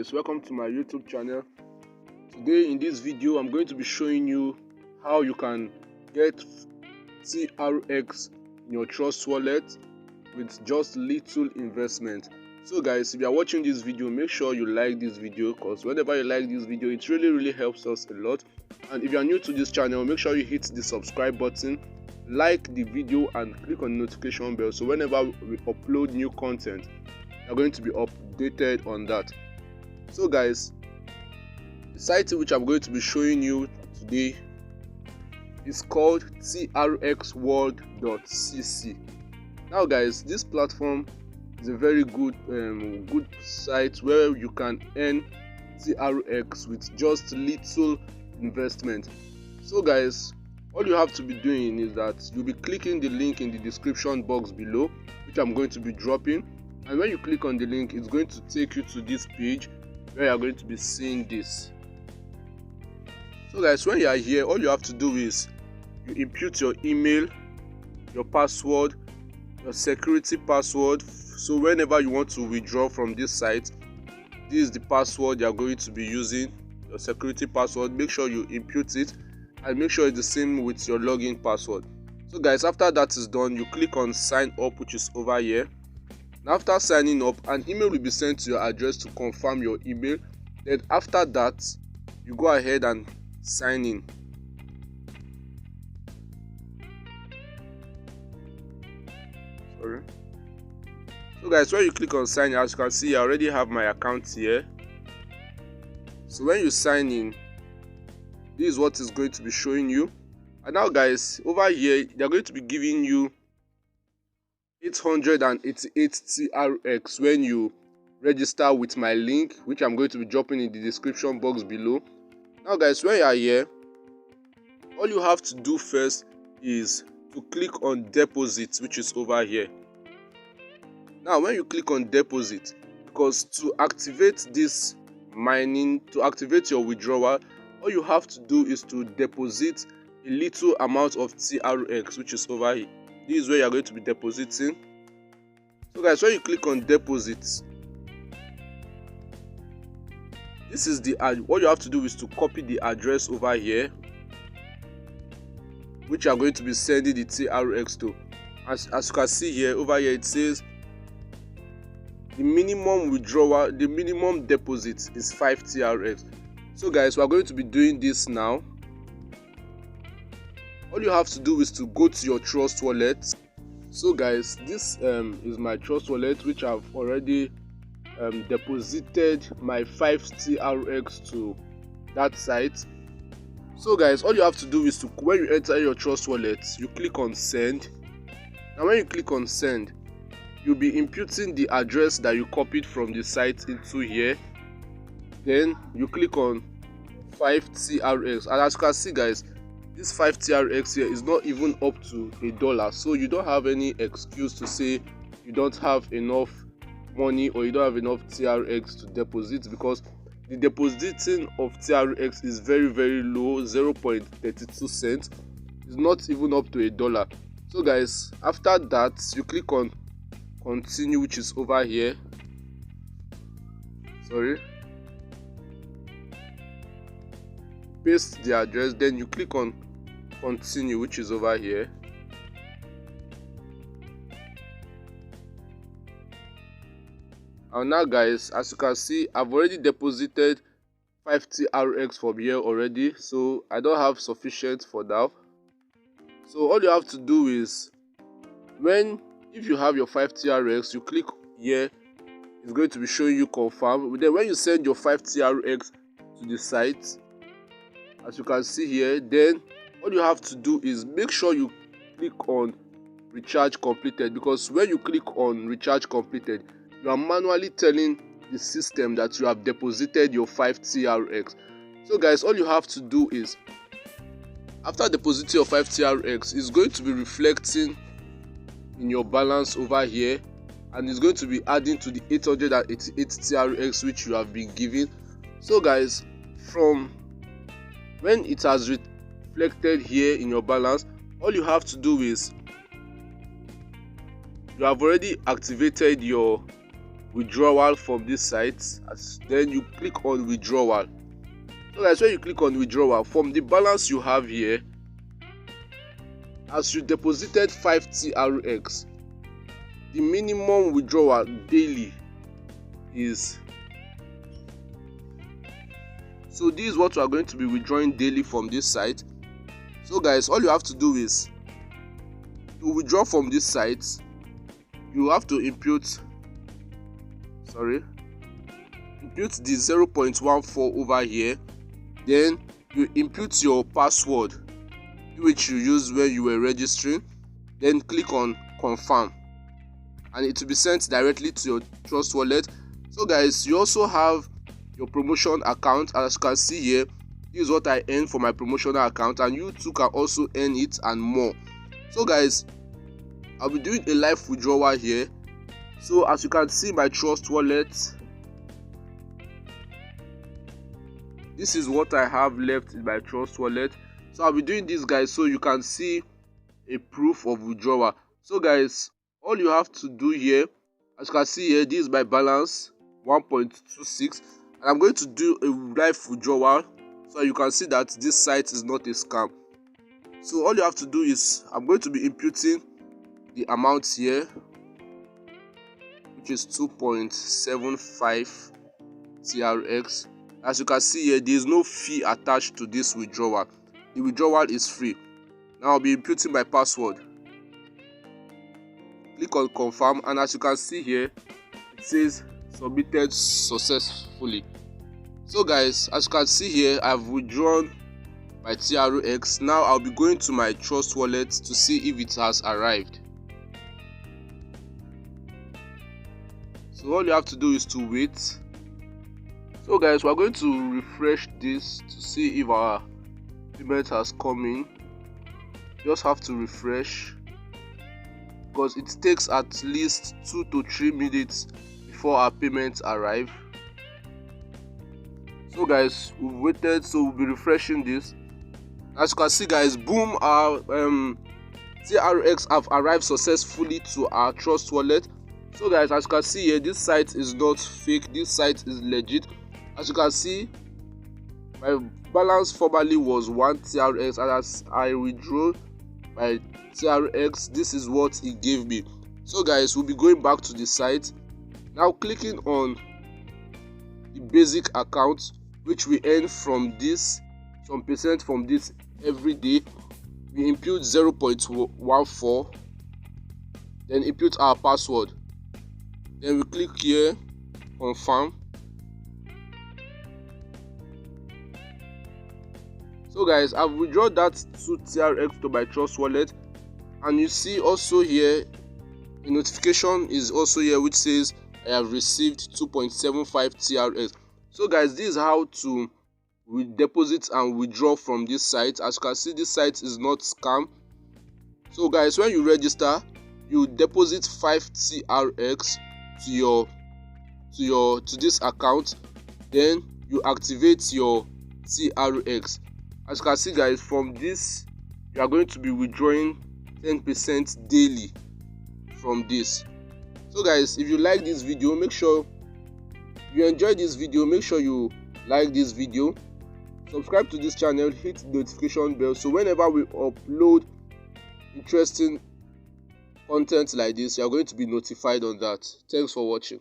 guys, welcome to my YouTube channel. Today in this video I'm going to be showing you how you can get TRX in your Trust wallet with just little investment. So guys, if you are watching this video, make sure you like this video, because whenever you like this video it really helps us a lot. And if you are new to this channel, make sure you hit the subscribe button, like the video and click on the notification bell, so whenever we upload new content you're going to be updated on that. So guys, the site which I'm going to be showing you today is called trxworld.cc. Now guys, this platform is a very good site where you can earn TRX with just little investment. So guys, all you have to be doing is that you'll be clicking the link in the description box below, which I'm going to be dropping. And when you click on the link, it's going to take you to this page where you're going to be seeing this. So guys, when you are here, all you have to do is you input your email, your password, your security password. So whenever you want to withdraw from this site, this is the password you are going to be using, your security password. Make sure you input it and make sure it's the same with your login password. So guys, after that is done, you click on sign up, which is over here. After signing up, an email will be sent to your address to confirm your email. Then after that, you go ahead and sign in. So guys, when you click on sign in, as you can see, I already have my account here. So when you sign in, this is what is going to be showing you. And now guys, over here they're going to be giving you 888 TRX when you register with my link, which I'm going to be dropping in the description box below. Now guys, when you are here, all you have to do first is to click on deposit, which is over here. Now when you click on deposit, because to activate this mining, to activate your withdrawal, all you have to do is to deposit a little amount of TRX, which is over here. This is where you are going to be depositing. So guys, when you click on deposit, this is the what you have to do is to copy the address over here, which you are going to be sending the TRX to. As you can see here, over here it says the minimum withdrawal, the minimum deposit is 5 TRX. So guys, we are going to be doing this now. All you have to do is to go to your Trust wallet. So guys, this is my Trust wallet, which I've already deposited my 5 TRX to that site. So guys, all you have to do is to, when you enter your Trust wallet, you click on send. Now when you click on send, you'll be inputting the address that you copied from the site into here. Then you click on 5 TRX, and as you can see guys, this 5 TRX here is not even up to $1, so you don't have any excuse to say you don't have enough money or you don't have enough TRX to deposit, because the depositing of TRX is very low, 0.32 cents. It's not even up to $1. So guys, after that you click on continue, which is over here. Paste the address, then you click on continue, which is over here. And now guys, as you can see, I've already deposited 5 TRX from here already, so I don't have sufficient for now. So all you have to do is, if you have your 5 TRX, you click here. It's going to be showing you confirm. Then when you send your 5 TRX to the site, as you can see here, then all you have to do is make sure you click on recharge completed, because when you click on recharge completed, you are manually telling the system that you have deposited your 5 TRX. So guys, all you have to do is, after depositing your 5 TRX, it's going to be reflecting in your balance over here, and it's going to be adding to the 888 TRX which you have been given. So guys, from when it has reflected here in your balance, all you have to do is, you have already activated your withdrawal from this site, then you click on withdrawal. So guys, when you click on withdrawal, from the balance you have here, as you deposited 5 TRX, the minimum withdrawal daily is, so this is what we are going to be withdrawing daily from this site. So guys, all you have to do is to withdraw from this site, you have to impute the 0.14 over here, then you input your password which you used when you were registering, then click on confirm, and it will be sent directly to your Trust Wallet. So guys, you also have your promotion account. As you can see here, this is what I earn for my promotional account, and you too can also earn it and more. So guys, I'll be doing a live withdrawal here. So as you can see, my Trust Wallet, this is what I have left in my Trust Wallet. So I'll be doing this, guys, so you can see a proof of withdrawal. So guys, all you have to do here, as you can see here, this is my balance 1.26, and I'm going to do a live withdrawal so you can see that this site is not a scam. So all you have to do is, I'm going to be imputing the amount here, which is 2.75 TRX. As you can see here, there is no fee attached to this withdrawal. The withdrawal is free. Now I'll be imputing my password. Click on confirm, and as you can see here, it says submitted successfully. So guys, as you can see here, I've withdrawn my TRX. Now I'll be going to my Trust Wallet to see if it has arrived. So all you have to do is to wait. So guys, we're going to refresh this to see if our payment has come in. Just have to refresh, because it takes at least 2 to 3 minutes before our payments arrive. So guys, we've waited, so we'll be refreshing this. As you can see guys, boom, our TRX have arrived successfully to our Trust Wallet. So guys, as you can see here, this site is not fake, this site is legit. As you can see, my balance formerly was 1 TRX, and as I withdraw my TRX, this is what it gave me. So guys, we'll be going back to the site now, clicking on the basic account, which we earn from this, some percent from this every day. We input 0.14, then input our password, then we click here confirm. So guys, I've withdrawn that 2 TRX to my Trust Wallet, and you see also here a notification is also here which says I have received 2.75 TRX. So guys, this is how to deposit and withdraw from this site. As you can see, this site is not scam. So guys, when you register, you deposit 5 TRX to this account, then you activate your TRX. As you can see guys, from this you are going to be withdrawing 10% daily from this. So guys, if you like this video, make sure you enjoy this video, make sure you like this video, subscribe to this channel, hit the notification bell, so whenever we upload interesting content like this, you are going to be notified on that. Thanks for watching.